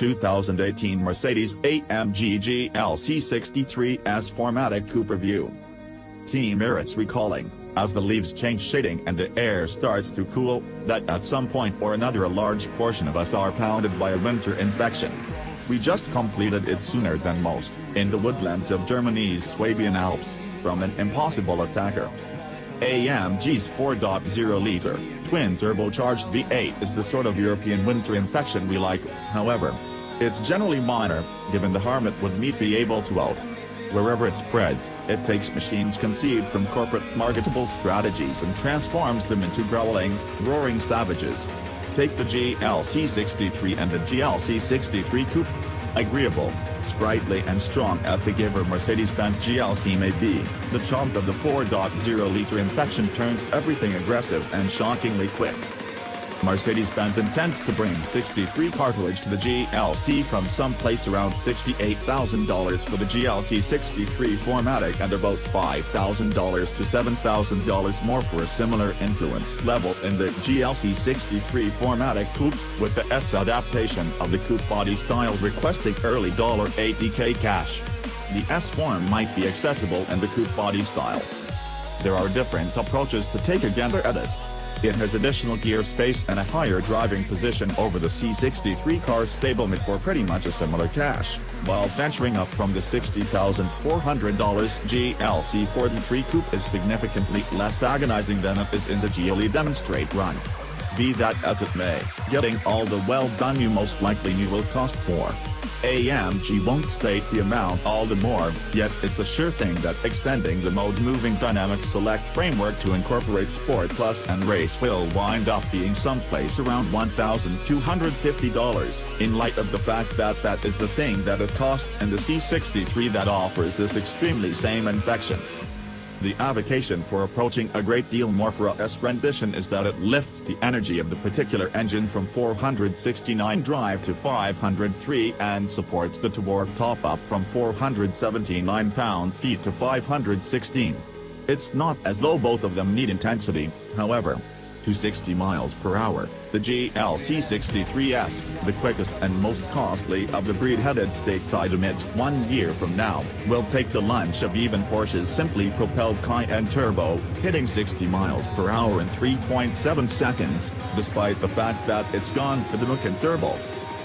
2018 Mercedes AMG GLC 63S 4Matic Coupe review. Team merits recalling, as the leaves change shading and the air starts to cool, that at some point or another a large portion of us are pounded by a winter infection. We just completed it sooner than most, in the woodlands of Germany's Swabian Alps, from an impossible attacker. AMG's 4.0-liter, twin-turbocharged V8 is the sort of European winter infection we like. However, it's generally minor, given the harm it would be able to out. Wherever it spreads, it takes machines conceived from corporate marketable strategies and transforms them into growling, roaring savages. Take the GLC 63 and the GLC 63 Coupe. Agreeable, sprightly and strong as the giver Mercedes-Benz GLC may be, the chomp of the 4.0-liter infection turns everything aggressive and shockingly quick. Mercedes-Benz intends to bring 63 cartilage to the GLC from someplace around $68,000 for the GLC 63 4Matic and about $5,000 to $7,000 more for a similar influence level in the GLC 63 4Matic Coupe, with the S adaptation of the Coupe body style requesting early $80K cash. The S form might be accessible in the Coupe body style. There are different approaches to take a gander at it. It has additional gear space and a higher driving position over the C63 car stablemate for pretty much a similar cash, while venturing up from the $60,400 GLC 43 Coupe is significantly less agonizing than it is in the GLE Demonstrate run. Be that as it may, getting all the well done you most likely knew will cost more. AMG won't state the amount all the more, yet it's a sure thing that extending the mode-moving dynamic select framework to incorporate Sport Plus and Race will wind up being someplace around $1,250, in light of the fact that that is the thing that it costs in the C63 that offers this extremely same infection. The avocation for approaching a great deal more for a S rendition is that it lifts the energy of the particular engine from 469 drive to 503 and supports the torque top-up from 479 pound-feet to 516. It's not as though both of them need intensity, however. To 60 miles per hour, the GLC 63S, the quickest and most costly of the breed headed stateside amidst 1 year from now, will take the lunch of even Porsche's simply propelled Cayenne Turbo, hitting 60 miles per hour in 3.7 seconds, despite the fact that it's gone for the Macan Turbo.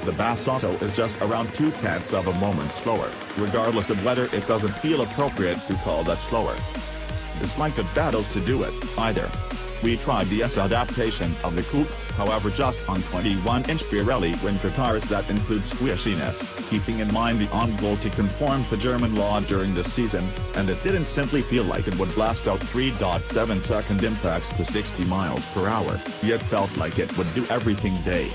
The Bass Auto is just around 0.2 of a moment slower, regardless of whether it doesn't feel appropriate to call that slower. It's like it battles to do it, either. We tried the S adaptation of the Coupe, however, just on 21-inch Pirelli winter tires that include squishiness, keeping in mind the on-goal to conform to German law during the season, and it didn't simply feel like it would blast out 3.7-second impacts to 60 miles per hour, yet felt like it would do everything day.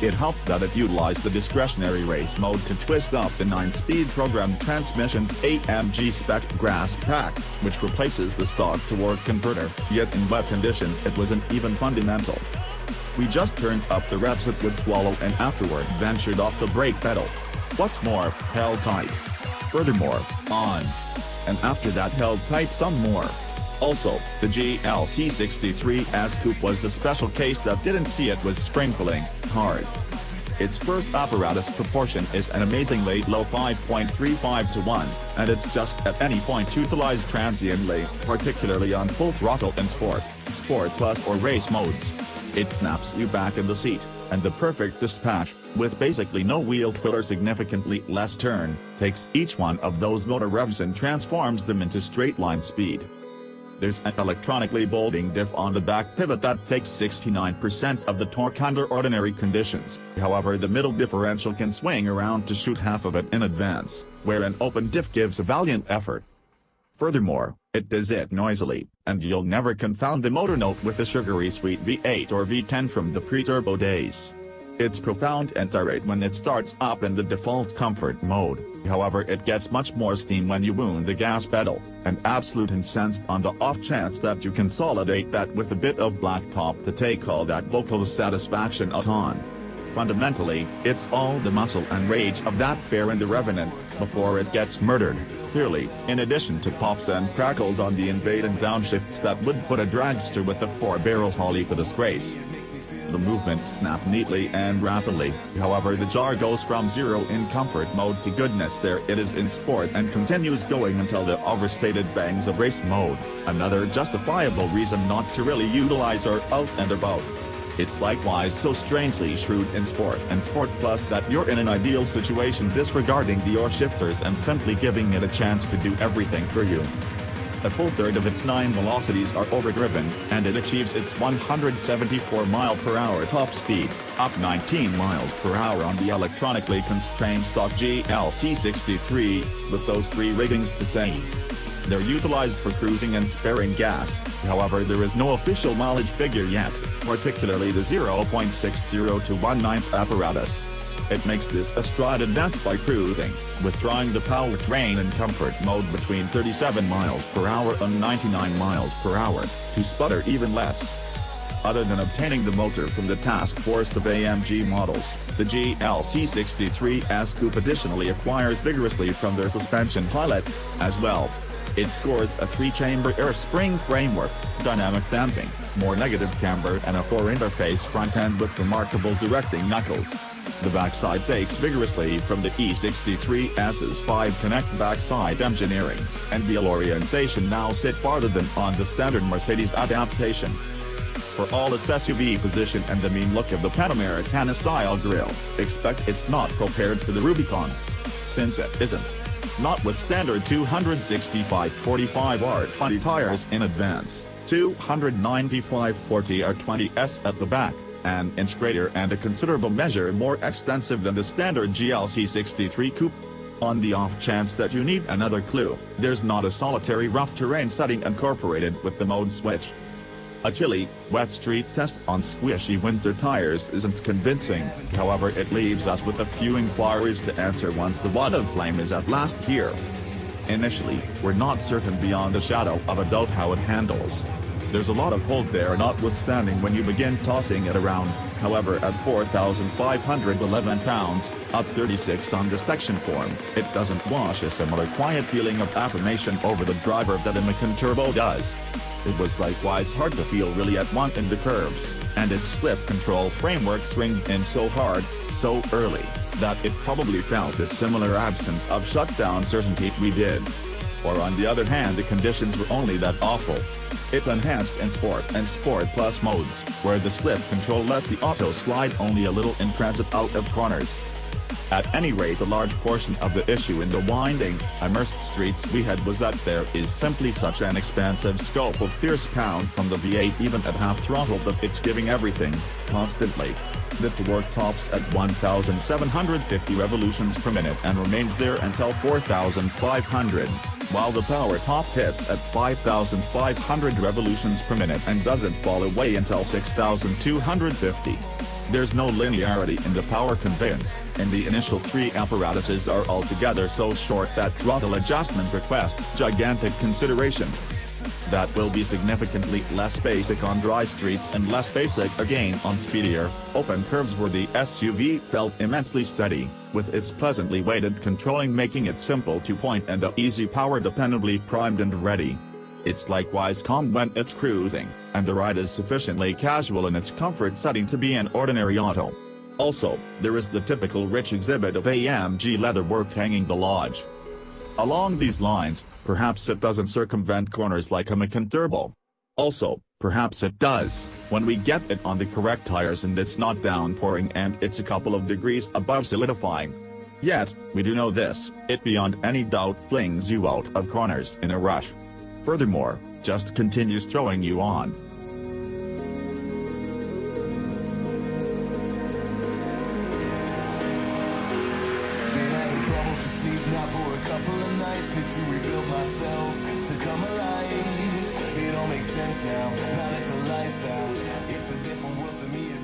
It helped that it utilized the discretionary race mode to twist up the 9-speed programmed transmission's AMG Spec Grass Pack, which replaces the stock torque converter, yet in wet conditions it wasn't even fundamental. We just turned up the revs it would swallow and afterward ventured off the brake pedal. What's more, held tight. Furthermore, on. And after that held tight some more. Also, the GLC 63S Coupe was the special case that didn't see it was sprinkling hard. Its first apparatus proportion is an amazingly low 5.35 to 1, and it's just at any point utilized transiently, particularly on full throttle in Sport Plus or Race modes. It snaps you back in the seat, and the perfect dispatch, with basically no wheel twirl or significantly less turn, takes each one of those motor revs and transforms them into straight-line speed. There's an electronically bolting diff on the back pivot that takes 69% of the torque under ordinary conditions, however the middle differential can swing around to shoot half of it in advance, where an open diff gives a valiant effort. Furthermore, it does it noisily, and you'll never confound the motor note with the sugary sweet V8 or V10 from the pre-turbo days. It's profound and irate when it starts up in the default comfort mode, however it gets much more steam when you wound the gas pedal, and absolute incensed on the off chance that you consolidate that with a bit of blacktop to take all that vocal satisfaction out on. Fundamentally, it's all the muscle and rage of that bear in the Revenant, before it gets murdered, clearly, in addition to pops and crackles on the invade and downshifts that would put a dragster with a 4-barrel Holly to disgrace. The movements snap neatly and rapidly, however the jar goes from 0 in comfort mode to goodness there it is in sport and continues going until the overstated bangs of race mode, another justifiable reason not to really utilize or out and about. It's likewise so strangely shrewd in Sport and Sport Plus that you're in an ideal situation disregarding the or shifters and simply giving it a chance to do everything for you. A full third of its 9 velocities are overdriven, and it achieves its 174 mph top speed, up 19 mph on the electronically constrained stock GLC 63, with those 3 ratings to say. They're utilized for cruising and sparing gas, however there is no official mileage figure yet, particularly the 0.60 to 1/9 apparatus. It makes this a stride advance by cruising, withdrawing the powertrain in comfort mode between 37 mph and 99 mph, to sputter even less. Other than obtaining the motor from the task force of AMG models, the GLC 63's Coupe additionally acquires vigorously from their suspension pilots, as well. It scores a 3-chamber air spring framework, dynamic damping, more negative camber and a 4-interface front end with remarkable directing knuckles. The backside takes vigorously from the E63's 5-connect backside engineering, and wheel orientation now sit farther than on the standard Mercedes adaptation. For all its SUV position and the mean look of the Panamericana-style grille, expect it's not prepared for the Rubicon. Since it isn't. Not with standard 265/45 R20 tires in advance, 295/40 R20s at the back, an inch greater and a considerable measure more extensive than the standard GLC 63 Coupe. On the off chance that you need another clue, there's not a solitary rough terrain setting incorporated with the mode switch. A chilly, wet street test on squishy winter tires isn't convincing, however it leaves us with a few inquiries to answer once the wad of flame is at last here. Initially, we're not certain beyond a shadow of a doubt how it handles. There's a lot of hold there notwithstanding when you begin tossing it around, however at 4,511 pounds, up 36 on the section form, it doesn't wash a similar quiet feeling of affirmation over the driver that a Macan Turbo does. It was likewise hard to feel really at one in the curves, and its slip control framework swinged in so hard, so early, that it probably felt a similar absence of shutdown certainty we did. Or on the other hand the conditions were only that awful. It's enhanced in Sport and Sport Plus modes, where the slip control let the auto slide only a little in transit out of corners. At any rate a large portion of the issue in the winding, immersed streets we had was that there is simply such an expansive scope of fierce pound from the V8 even at half throttle that it's giving everything, constantly. The torque tops at 1,750 revolutions per minute and remains there until 4,500, while the power top hits at 5,500 revolutions per minute and doesn't fall away until 6,250. There's no linearity in the power conveyance, and the initial 3 apparatuses are altogether so short that throttle adjustment requests gigantic consideration. That will be significantly less basic on dry streets and less basic again on speedier, open curves where the SUV felt immensely steady, with its pleasantly weighted controlling making it simple to point and the easy power dependably primed and ready. It's likewise calm when it's cruising, and the ride is sufficiently casual in its comfort setting to be an ordinary auto. Also, there is the typical rich exhibit of AMG leatherwork hanging the lodge. Along these lines, perhaps it doesn't circumvent corners like a Macan Turbo. Also, perhaps it does, when we get it on the correct tires and it's not downpouring and it's a couple of degrees above solidifying. Yet, we do know this, it beyond any doubt flings you out of corners in a rush. Furthermore, just continues throwing you on. Now for a couple of nights, need to rebuild myself to come alive. It all makes sense now, now that the lights out. It's a different world to me.